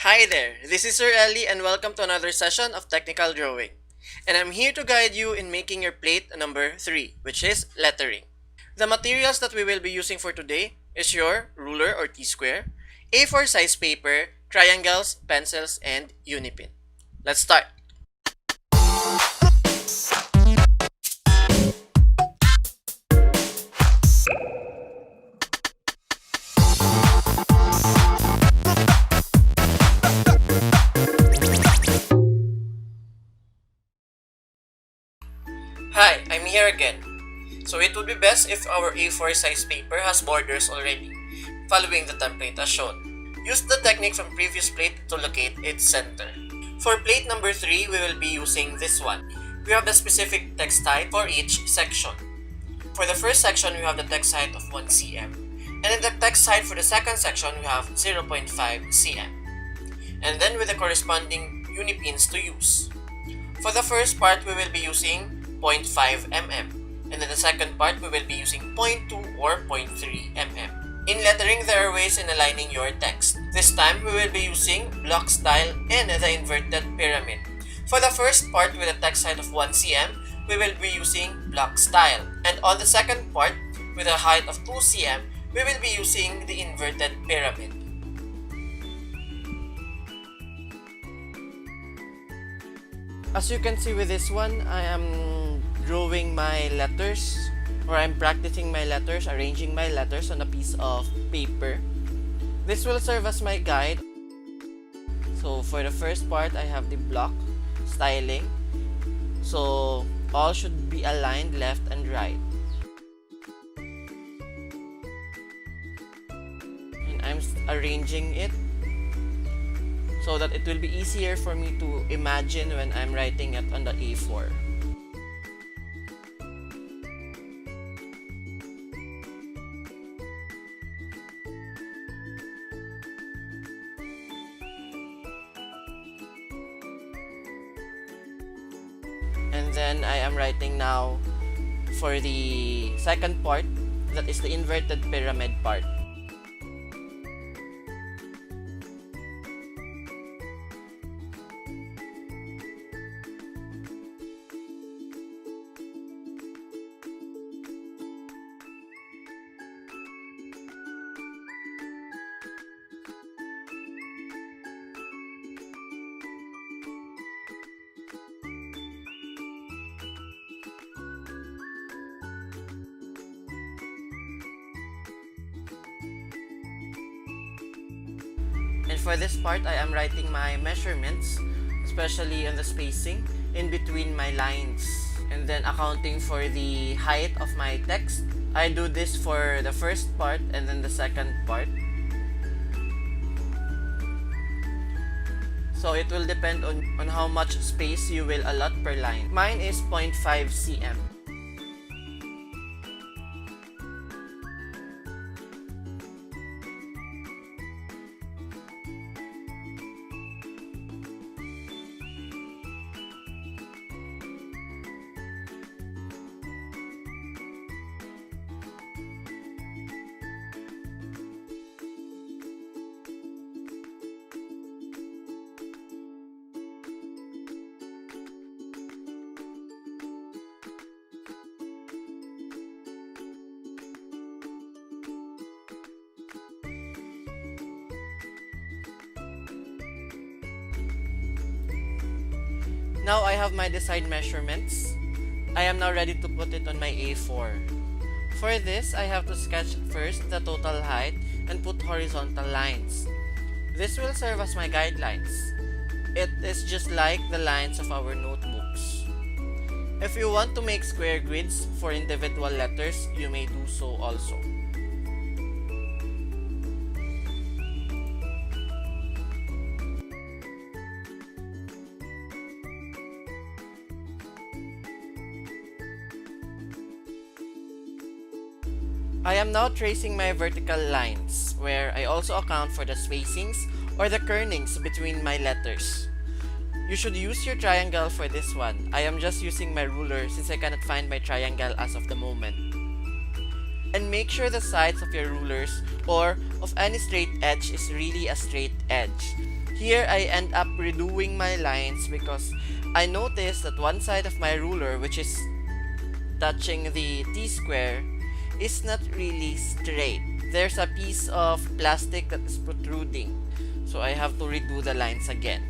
Hi there, this is Sir Ellie and welcome to another session of Technical Drawing. And I'm here to guide you in making your plate number 3, which is lettering. The materials that we will be using for today is your ruler or T-square, A4 size paper, triangles, pencils, and unipin. Let's start! Hi, I'm here again. So it would be best if our A4 size paper has borders already, following the template as shown. Use the technique from previous plate to locate its center. For plate number 3, we will be using this one. We have the specific text height for each section. For the first section, we have the text height of 1 cm. And in the text height for the second section, we have 0.5 cm. And then with the corresponding unipins to use. For the first part, we will be using 0.5 mm. And in the second part, we will be using 0.2 or 0.3 mm. In lettering, there are ways in aligning your text. This time, we will be using block style and the inverted pyramid. For the first part with a text height of 1 cm, we will be using block style. And on the second part, with a height of 2 cm, we will be using the inverted pyramid. As you can see with this one, I am drawing my letters, or I'm practicing my letters, arranging my letters on a piece of paper. This will serve as my guide. So for the first part, I have the block styling. So all should be aligned left and right. And I'm arranging it so that it will be easier for me to imagine when I'm writing it on the A4. And then I am writing now for the second part, that is the inverted pyramid part. And for this part, I am writing my measurements, especially on the spacing in between my lines. And then accounting for the height of my text. I do this for the first part and then the second part. So it will depend on how much space you will allot per line. Mine is 0.5 cm. Now I have my desired measurements. I am now ready to put it on my A4. For this, I have to sketch first the total height and put horizontal lines. This will serve as my guidelines. It is just like the lines of our notebooks. If you want to make square grids for individual letters, you may do so also. I am now tracing my vertical lines, where I also account for the spacings or the kernings between my letters. You should use your triangle for this one. I am just using my ruler since I cannot find my triangle as of the moment. And make sure the sides of your rulers or of any straight edge is really a straight edge. Here I end up redoing my lines because I noticed that one side of my ruler, which is touching the T-square, is not really straight. There's a piece of plastic that is protruding, so I have to redo the lines again.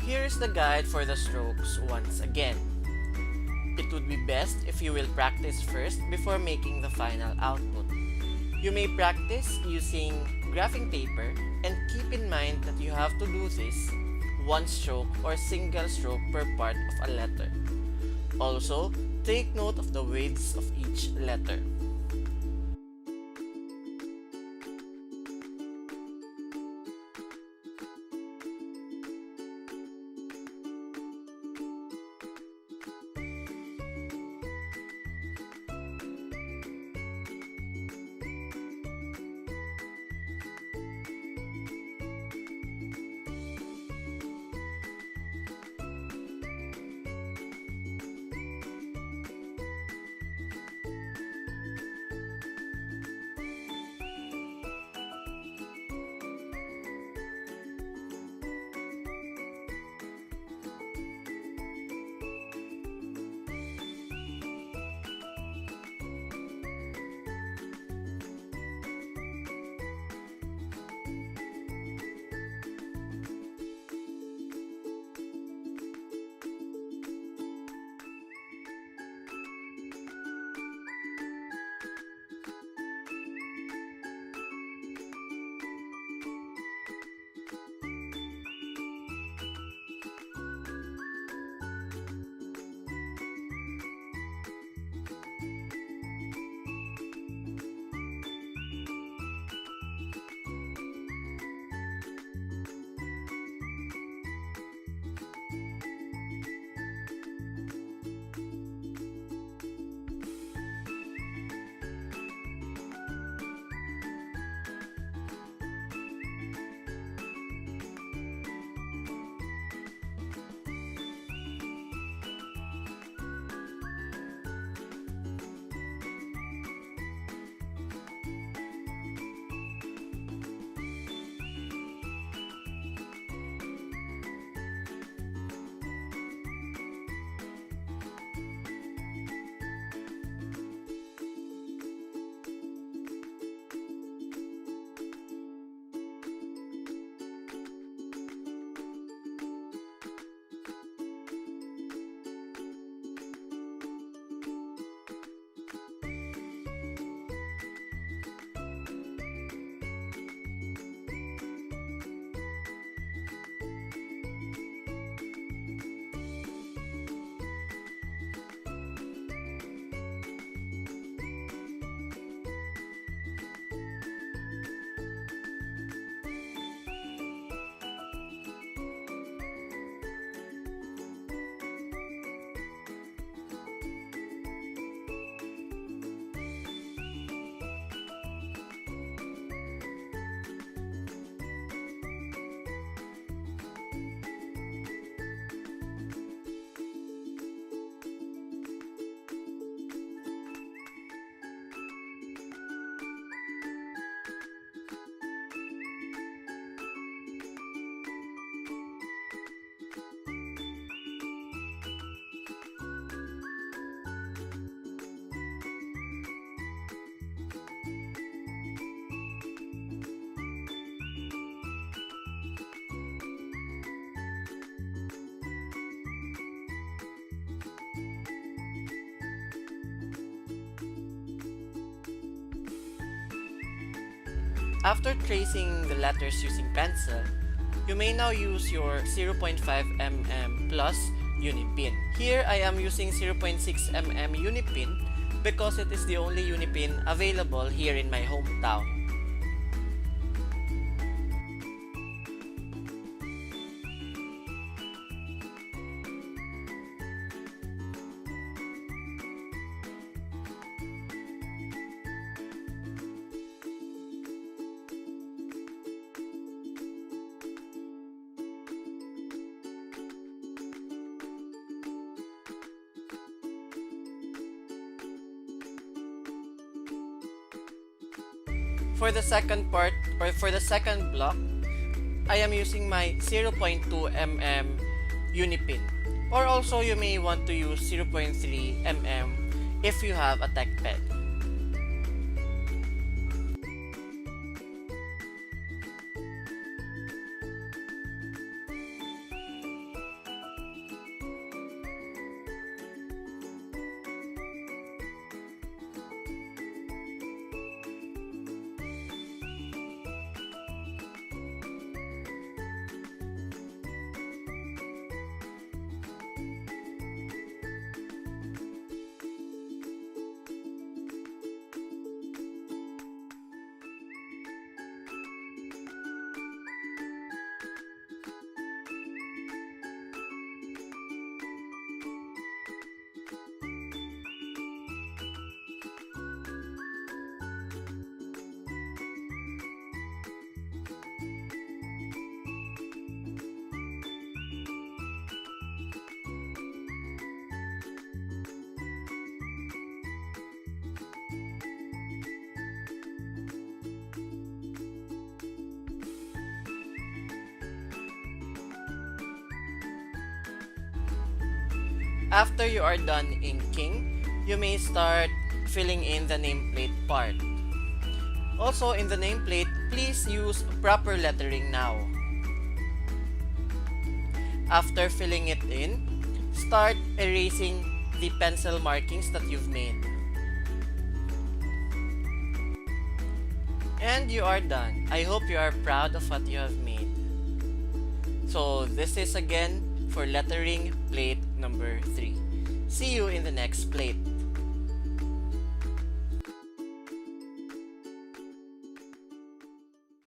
Here is the guide for the strokes once again. It would be best if you will practice first before making the final output. You may practice using graphing paper and keep in mind that you have to do this one stroke or single stroke per part of a letter. Also, take note of the widths of each letter. After tracing the letters using pencil, you may now use your 0.5 mm plus unipin. Here I am using 0.6 mm unipin because it is the only unipin available here in my hometown. For the second part, or for the second block, I am using my 0.2 mm unipin. Or also you may want to use 0.3 mm if you have a tech ped. After you are done inking, you may start filling in the nameplate part. Also, in the nameplate, please use proper lettering now. After filling it in, start erasing the pencil markings that you've made. And you are done. I hope you are proud of what you have made. So this is again for lettering plate number 3. See you in the next plate.